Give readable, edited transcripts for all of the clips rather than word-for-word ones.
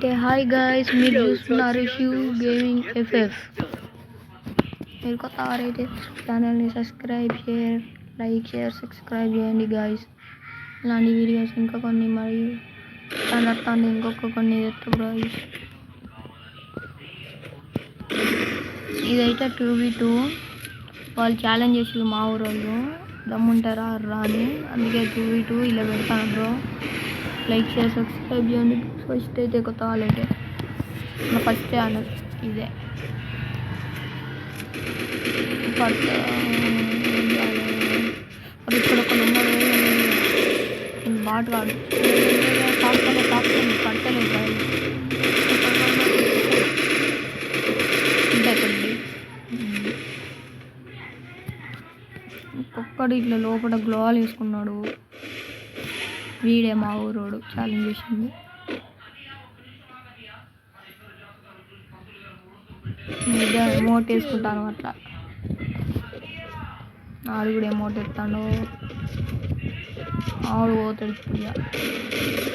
Hi guys, మీరు చూస్తున్నారు Shiv gaming FF. మీరు కొత్త వారైతే ఛానల్ని సబ్స్క్రైబ్ చేయండి గాయ్స్. ఇలాంటి వీడియోస్ ఇంకా కొన్ని మరియు తర్వాత ఇంకొక కొన్ని చేస్తాం గాయ్స్. ఇదైతే 2v2 వాళ్ళు ఛాలెంజ్ చేసి మా ఊరు వాళ్ళు దమ్ముంటారా అని, అందుకే 2v2 ఇలా పెడతాను బ్రో. లైక్ షేర్ సబ్స్క్రైబ్ చేయండి. ఫస్ట్ అయితే కొత్త వాళ్ళైతే నా ఫస్ట్ ఛానల్ ఇదే అది ఇక్కడ ఒక బాట్ కాదు పట్టలేదు ఒక్కడు ఇట్లా లోపల గ్లోవాల్ వేసుకున్నాడు. వీడే మా ఊరోడు ఛాలెంజ్ చేసింది. ఎమోట్ వేసుకుంటాను అట్లా. ఆడు కూడా ఎమోట్ ఎత్తాడు. ఆడు పోతాడు ఇప్పుడు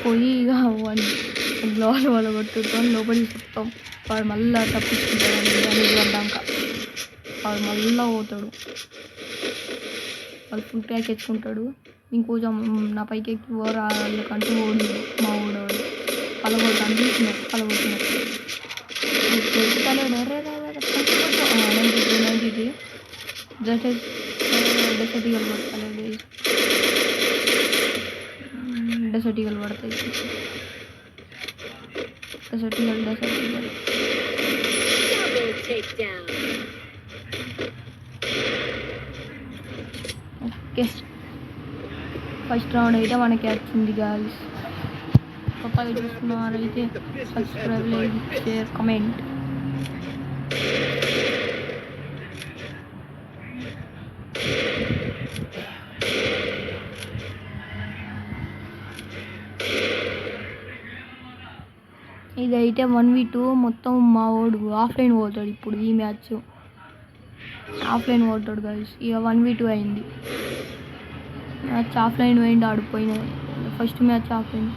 పోయి గ్లోవాల్ వాళ్ళు కొట్టుకొని లోపలికి చెప్తాం. వాడు మళ్ళీ తప్పించుకుంటాడు. పడ్డాక వాడు మళ్ళీ పోతాడు. వాళ్ళు ఫుల్ ప్యాక్ ఎత్తుకుంటాడు. ఇంకొంచెం నా పైకి ఎక్కి వాళ్ళకంటూ ఓడి మా ఊడోడు కలగొట్టాను తీసినాడు. కలగొట్టిన డెసర్టిగలు పడతాయి. డెసర్టిగలు పడతాయి. ఓకే, ఫస్ట్ రౌండ్ అయితే మనకి వచ్చింది గాయ్స్. కొత్తగా చూస్తున్నారైతే సబ్స్క్రైబ్, లైక్, షేర్, కమెంట్. ఇదైతే 1v2 మొత్తం మా ఓడు ఆఫ్లైన్ పోతాడు. ఇప్పుడు ఈ మ్యాచ్ ఆఫ్లైన్ పోతాడు గాయ్స్. ఇక 1v2 అయింది. మ్యాచ్ ఆఫ్లైన్ పోయింది. ఆడిపోయినాయి. ఫస్ట్ మ్యాచ్ ఆఫ్లైన్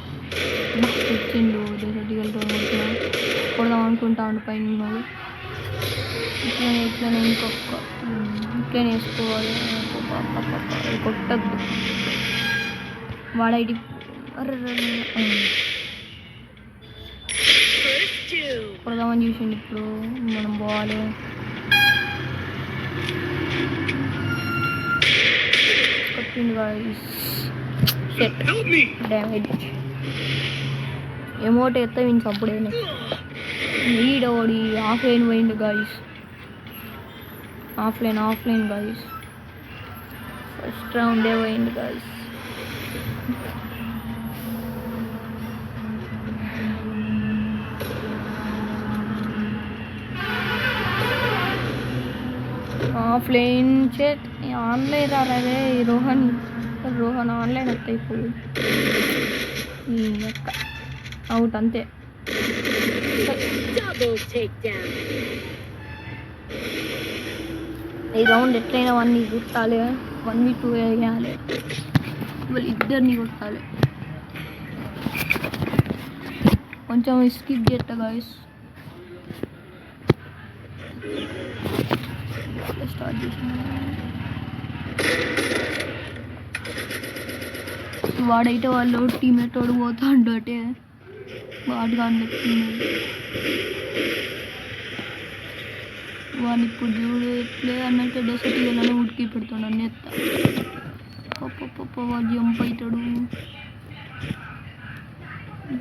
వచ్చిండు. డెసర్టిగల్తో కొడదాం అనుకుంటాడు పైన ఉన్నాడు. ఇట్లనే ఇంకొక ఇట్లనే వేసుకోవాలి. కొట్టద్దు వాడైతే కొడదామని చూసిండు. ఇప్పుడు మనం పోవాలి. కొట్టిండు గాయ్స్. డ్యామేజ్ ఎమోట్ ఎత్తే విన్స్ అప్పుడేనే వీడోడి ఆఫ్లైన్ పోయిండు గాయ్స్. Offline guys. ఫస్ట్ రౌండే పోయిండు గాయ్స్. ఆఫ్లైన్ చేత్ ఆన్లైన్ రాలే. రోహన్ ఆన్లైన్ వస్తాయి. ఇప్పుడు అవుట్ అంతే. ఈ రౌండ్ ఎట్లయినా 1 కొట్టాలి. 1v2 వేయాలి. వాళ్ళు ఇద్దరిని కొట్టాలి. కొంచెం స్కిప్ చేస్తా గాయ్స్. స్టార్ట్ చేసిన వాడైతే వాళ్ళు టీమేట్ వాడు పోతాడు. అంటే వాడుగా వాడిని ఇప్పుడు చూడు ఎట్లే అన్నట్టు డెసర్టిగలని ఉడికి పెడతాడు. అన్నీ ఎత్తా వాడు జంప్ అవుతాడు.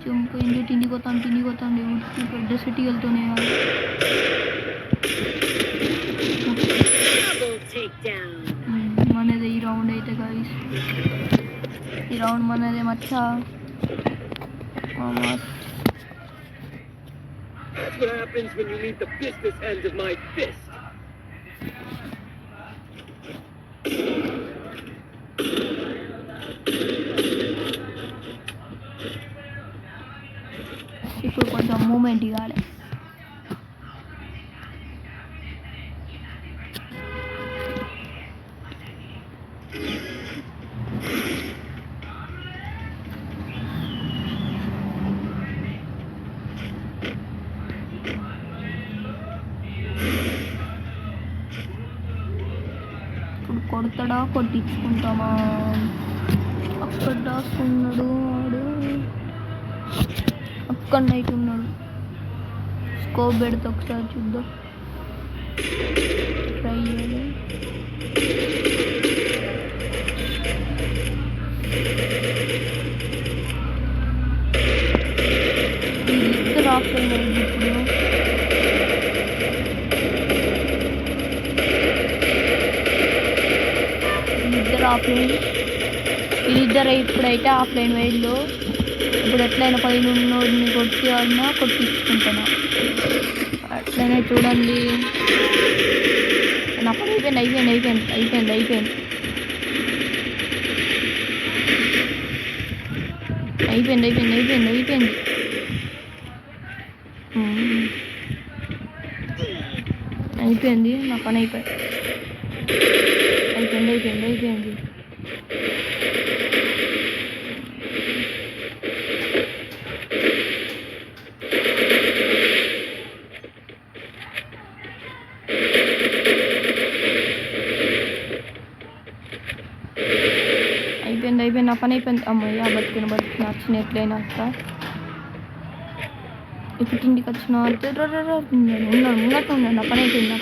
జంప్ అయింది. తిండి కొత్తాండి ఉడికి డెసర్టిగలతోనే. మనదే ఈ రౌండ్ అయితే గాయ్స్. ఈ రౌండ్ మనదే మచ్చా. That's what happens when you need the business end of my fist. ఇప్పుడు కొంచెం మూమెంట్ ఇవ్వాలి. కొడతాడా కొట్టించుకుంటామా? అక్కడ దాక్కున్నాడు వాడు, అక్కడ నైట్ ఉన్నాడు. స్కోప్ పెడితే ఒకసారి చూద్దాం, ట్రై చేయాలి. ఇద్దరు ఆఫ్లైన్ అయింది ఇప్పుడు. వీళ్ళిద్దరు ఇప్పుడైతే ఆఫ్లైన్ వైడ్లో. ఇప్పుడు ఎట్లయినా పైన ఉన్నోడిని కొట్టించుకుంటున్నా. అట్లనే చూడండి. నా పని అయిపోయింది. అయిపోయింది నా పని అయిపోయింది. నా పని అయిపోయింది. అమ్మయ్య బతికిన వచ్చిన ఎట్లయినా అక్క. ఇప్పుడు ఇంటికి వచ్చిన ఉన్నట్టు ఉన్నాడు. నా పని అయిపోయింది.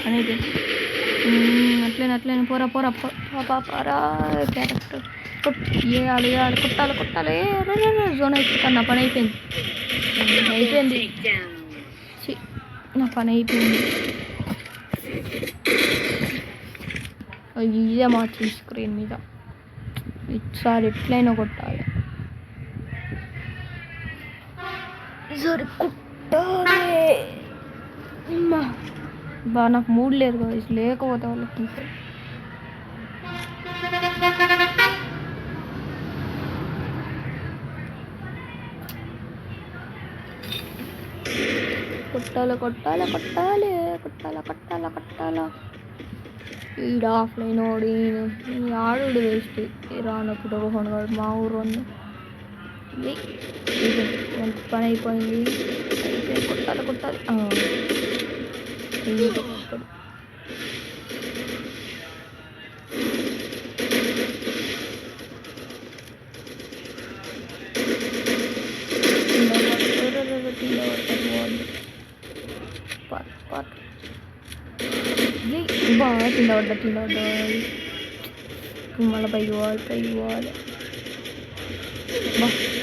అట్లనే పోరా క్యారెక్టర్ వేయాలి కొట్టాలి. జోన్ అయిపోతాను. నా పని అయిపోయింది. నా పని అయిపోయింది. ఇదే మార్చింది స్క్రీన్ మీద. ఈసారి ఎట్లయినా కొట్టాలి. నాకు మూడ్ లేదు కదా, లేకపోతే వాళ్ళకి కొట్టాలి. ఈడ ఆఫ్లైన్ ఓడి ఆడు వేస్ట్. రానప్పుడు రోహన్ గారు మా ఊరు అని పని అయిపోయింది. కొట్టాలి. బాగా తిండవడ్డా మళ్ళీ పైకి పోవాలి.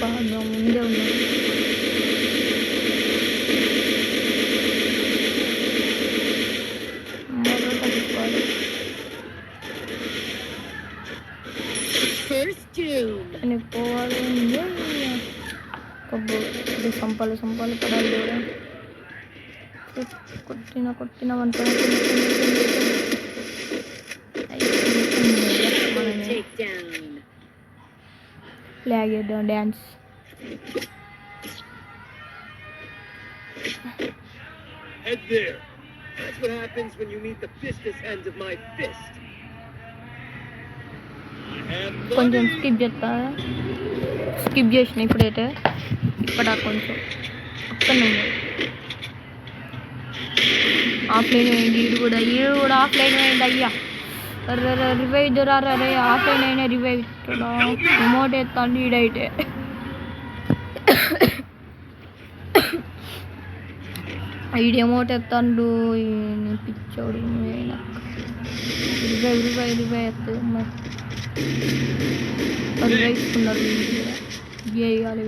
బాగా ముందే ఉన్నాడు. పోవాలి. సంపాలి పడాలి కూడా. కొట్టిన ఫ్లాగ్ చేద్దాం dance. Head there. That's what happens when you meet the business hands of my fist. కొంచెం స్కిప్ చేసిన ఇప్పుడైతే. ఇక్కడ కొంచెం అక్కడ ఆఫ్లైన్ అయింది. ఈడు కూడా ఆఫ్లైన్ అయింది. అయ్యా రివైవ్ రే ఆఫ్లైన్ అయినా రివైవ్ ఇస్తాడా? రిమోట్ ఎత్తాను ఈడైతే. ఈడు ఎమోట్ ఎత్తాడు పిచ్చోడు. రివైవ్ ఎత్తు రివైవ్ ఇస్తున్నారు. వేయాలి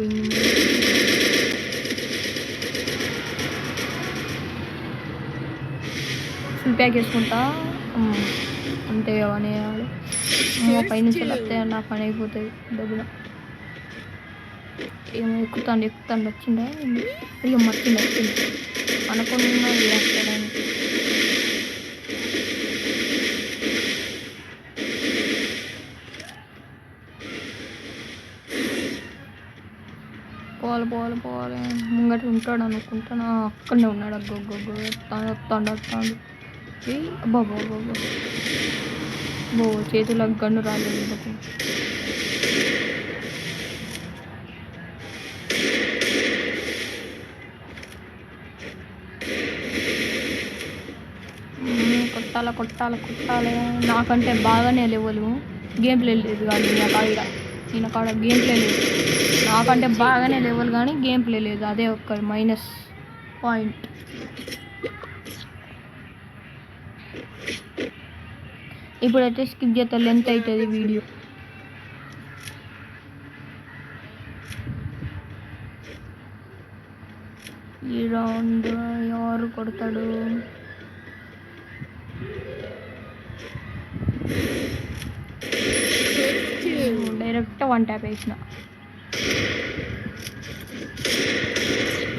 ఫుల్ ప్యాక్ వేసుకుంటా అంతే అవన్నీ వేయాలి. పైనుంచి వస్తే నా పని అయిపోతుంది డబ్బున. ఏమో ఎక్కుతాండి వచ్చిందా? అయ్యో వచ్చింది అనుకున్నా వేస్తాడానికి. పోవాలి ముంగట ఉంటాడు అనుకుంటాను. అక్కడనే ఉన్నాడు. వస్తాడు. అబ్బాబో చేతులకు గన్ను రాలేదు. కొట్టాలి. నాకంటే బాగానే లెవెలు గేమ్ ప్లే లేదు కానీ ఈయన కాడ గేమ్ ప్లే లేదు. నాకంటే బాగానే లెవెల్ కానీ గేమ్ ప్లే లేదు. అదే ఒక్క మైనస్ పాయింట్. ఇప్పుడైతే స్కిప్ చేస్తే లెంత్ అవుతుంది వీడియో. ఈ రౌండ్ ఎవరు కొడతాడు? డైరెక్ట్ 1 ట్యాప్ వేసిన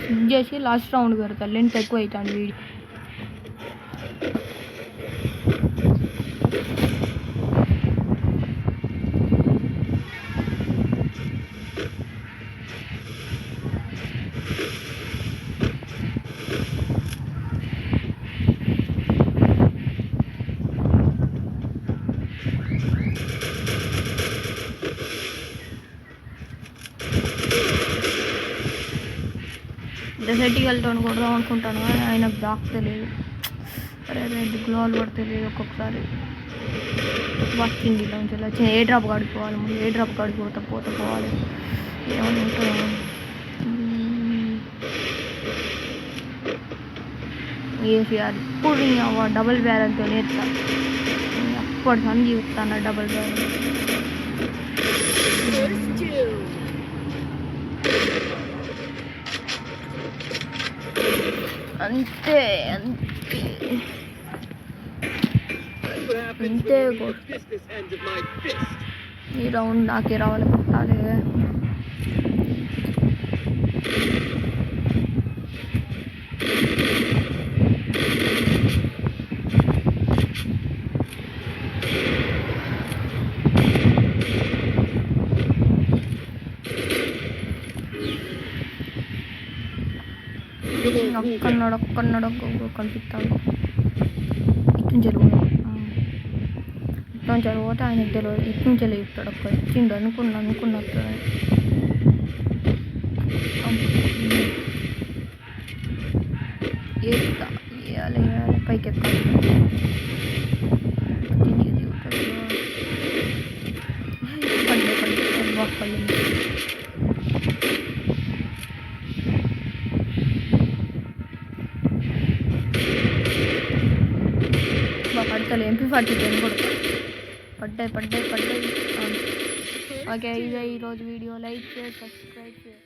స్కిప్ చేసి లాస్ట్ రౌండ్ పెడతాను. లెంత్ ఎక్కువ అవుతాను వీడియో. డెసర్ట్కి వెళ్తాను కొడదాం అనుకుంటాను కానీ ఆయనకు దాక్తలేదు. రెడ్ గ్లోల్ పడతలేదు ఒక్కొక్కసారి. వచ్చింది ఇలా వచ్చింది. ఏ డ్రాప్ కాడిపోవాలి ముందు. ఏ డ్రాప్ పోవాలి. ఏమని ఉంటుంది ఏసీఆర్ ఇప్పుడు డబుల్ బ్యారెల్తో నేర్తా. అప్పుడు సంధి చూస్తాను డబుల్ బ్యారెల్. అంతే ఈ రౌండ్ నాకే రావాలి. కొట్టాలి. ఒక్కన్నాడు కనిపిస్తాడు. ఇటు జరుగుతా ఆయన తెలియదు. ఇటు నుంచి చెప్తాడు. ఒక్క ఇచ్చిండు అనుకున్నట్టు వేయాలి పైకి ఎక్కాలి. పడి పడతలే. MP40 కొడతా. పడ్డాయి. ఓకే, ఇదే ఈరోజు వీడియో. లైక్ చేసి సబ్స్క్రైబ్ చేయండి.